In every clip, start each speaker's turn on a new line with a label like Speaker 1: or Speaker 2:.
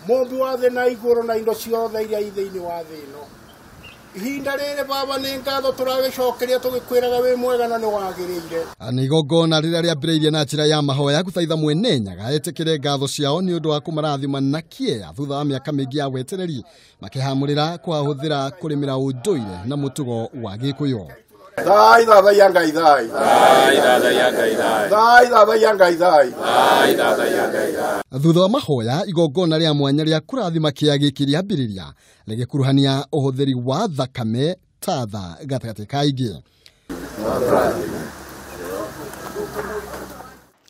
Speaker 1: Mundu wa thĩ na igũrũ na indo ciothe iria thĩinĩ wa thĩ ĩno. Ihinda rĩrĩ baba nĩ ngatho tũragĩcokeria tũgĩkwĩraga wĩ mwega na nĩ wagĩrĩire.
Speaker 2: Nĩ igongona rĩrĩa rĩambĩrĩirie na njĩra ya mahoya gũthaitha mwene Nyaga etĩkĩre ngatho ciao nĩ ũndũ wa kũmarathima na kiea thutha wa mĩaka mĩingĩ ya wetereri makĩhamũrĩra kwahũthĩra kurimira unduire na mutugo wa Gikuyu.
Speaker 1: Thai thada yangai thai. Thai thada yangai thai. Thai thada yangai thai. Thai thada yangai thai.
Speaker 2: Thutha wa mahoya igongona rĩa mwanya rĩa kũrathima kiea gĩkĩ rĩambĩrĩria rĩgĩkuruhania ũhũthĩri wa thakame tatha gatagatĩ ka ingĩ.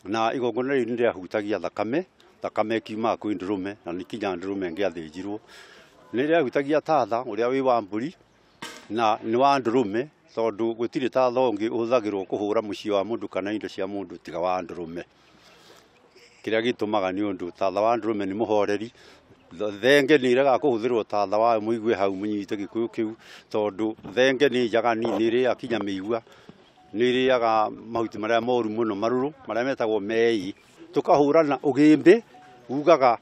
Speaker 3: Na igongona rĩu nĩ rĩahutagia thakame kiumaga kwĩ ndũrũme na nĩ kinya ndũrũme ngĩathĩnjirwo. Nĩ rĩahutagia tatha ũrĩa wĩ wa mbũri na nĩ wa ndũrũme tondu gutiri tatha ũngĩ ũhũthagĩrwo kũhũra mũciĩ wa mũndũ kana indo cia mũndũ tiga wa ndũrũme. Kĩrĩa gĩtũmaga nĩ ũndũ tatha wa ndũrũme nĩ mũhoreri. Thenge nĩ ĩrega kũhũthĩrwo tatha wa mũigue hau mũnyite Gikuyu kĩu tondu thenge nĩ njagani nĩ ĩrĩaga kinya mĩigua, nĩ ĩrĩaga mahuti marĩa moru mũno marũrũ marĩa metagwo mei. Tũkahũrana ũgĩmbĩ ugaga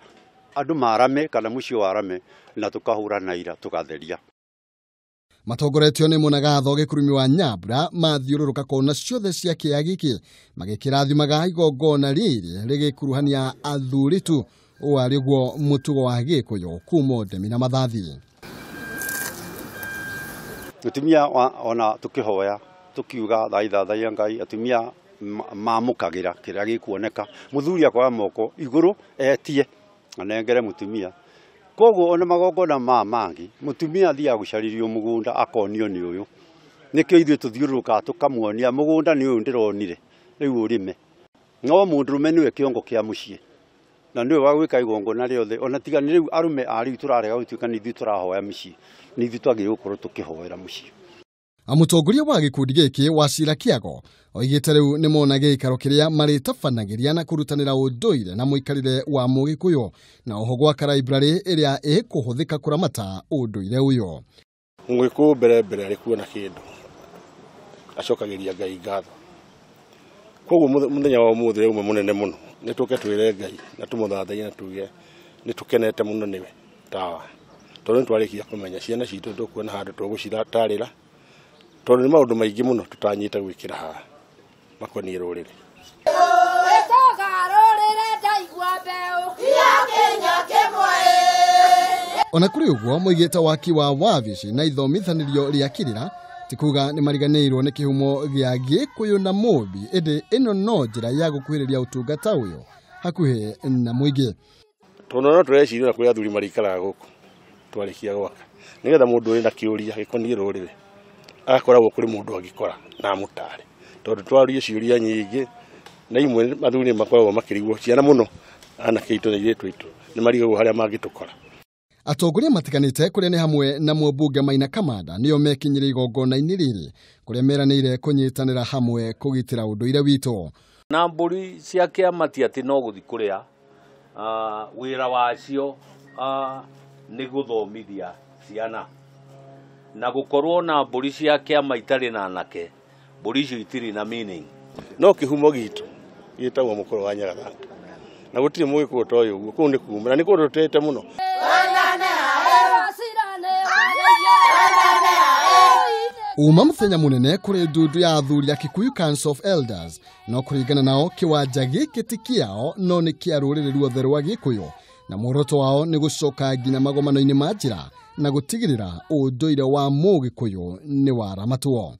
Speaker 3: andũ marame kana mũciĩ warame na tũkahũrana ira tũgatheria.
Speaker 2: Matongoretio nĩ mũnagatho Gĩkurumi wa Nyambura mathiũrũrũka kona ciothe cia kiea gĩkĩ magĩkĩrathimaga igongona rĩrĩ rĩgĩkuruhania athuri tu warĩguo mutugo wa Gikuyu kuma ndemi na mathathi.
Speaker 3: Atumia ona tũkĩhoya tũkiuga thai thada Ngai atumia mamũkagĩra kĩrĩa gĩkuoneka mũthuri akoya moko igũrũ etie anengere mũtumia. Koguo ona magongona mangĩ mutumia athiaga gũcaririo mũgũnda akonio nĩ ũyũ. Nĩkĩo ithuĩ tũthiũrũrũkaga tũkamuonia mũgũnda nĩ ũyũ ndĩronire rĩu ũrĩme. No mũndũrũme nĩwe kĩongo kĩa mũciĩ na nĩwe wa gwĩka igongona rĩothe ona tiga nĩ rĩu arũme a rĩu tũrarega gũtuĩka nĩ ithuĩ tũrahoya mũciĩ nĩ ithuĩ twagĩrĩirwo gũkorwo tũkĩhoera mũciĩ.
Speaker 2: Mũtongoria wa gĩkundi gĩkĩ Wacira Kĩago oigĩte rĩu nĩ mona gĩikaro kĩrĩa marĩtabanagĩria na kũrutanĩra ũndũire na muikarire wa Mugikuyu na oho gwaka library ĩrĩa ĩkũhũthĩka kũramata ũndũire ũyũ.
Speaker 1: Mũgĩkũyũ mbere arĩ kuona kĩndũ acokagĩria Ngai ngatho. Koguo mũthenya wa ũmũthĩ rĩu mũnene mũno nĩ tũke twĩre Ngai na tũmũthathaiye na tuge nĩ tũkenete mũno nĩwe tawa. Tondũ nĩ twarĩkia kũmenya ciana citũ tũkuona handũ tũgũcitarĩra tondũ nĩ maũndũ maingĩ mũno tũtanyĩte gwĩkĩra haha makoniĩ rũrĩrĩ.
Speaker 2: Ona kũrĩ ũguo moigĩte waki wa wabici na ithomithanĩrio rĩa kirira ti kuga nĩ mariganĩirwo nĩ kĩhumo gĩa Gikuyu na Mũmbi ĩndĩ ĩno no njĩra ya gũkuhĩrĩria ũtungata ũyũ hakuhĩ na mũingĩ.
Speaker 1: Tondũ no tũreciria kũrĩa athuri marĩikaraga gũkũ twarĩkia gwaka nĩgetha mũndũ ũrĩ na kĩũria gĩkoniĩ rũrĩrĩ akoragwo kũrĩ mũndũ agĩkora na mũtare tondũ twaria ciũria nyingĩ na imwe athuri makoragwo makĩrigwo ciana mũno anake itũ na airĩtu aitũ nĩ marigagwo harĩa mangĩtũkora.
Speaker 2: Atongoria matiganĩte kũrĩa nĩ hamwe na mũmbunge Maina Kamanda nĩo mekinyire igongona-inĩ rĩrĩ kũrĩa meranĩire kũnyitanĩra hamwe kũgitĩra ũndũire witũ.
Speaker 4: Na mbũri cia kĩama ti atĩ no gũthi kũrĩa wĩra wacio nĩ gũthomithia ciana na gũkorwo na mbũri cia kĩama itarĩ na anake mbũri icio itirĩ na meaning.
Speaker 1: No kĩhumo gitũ gĩtagwo mũkũrũ wa Nyaga na gũtirĩ Mũgikuyu ta ũyũ kũu nĩ kuuma na nĩ kũndũ tũtete mũno.
Speaker 2: Uma mũthenya mũnene kũrĩ Ndundu ya athuri ya Gikuyu Council of Elders no kũringana nao kĩwanja gĩkĩ ti kĩao no nĩ kĩa rũrĩrĩ ruothe rwa Gikuyu na mworoto wao nĩ gũcoka nginya magomano-inĩ ma njĩra na gũtigĩrĩra ũndũire wa Mugikuyu nĩ waramatwo.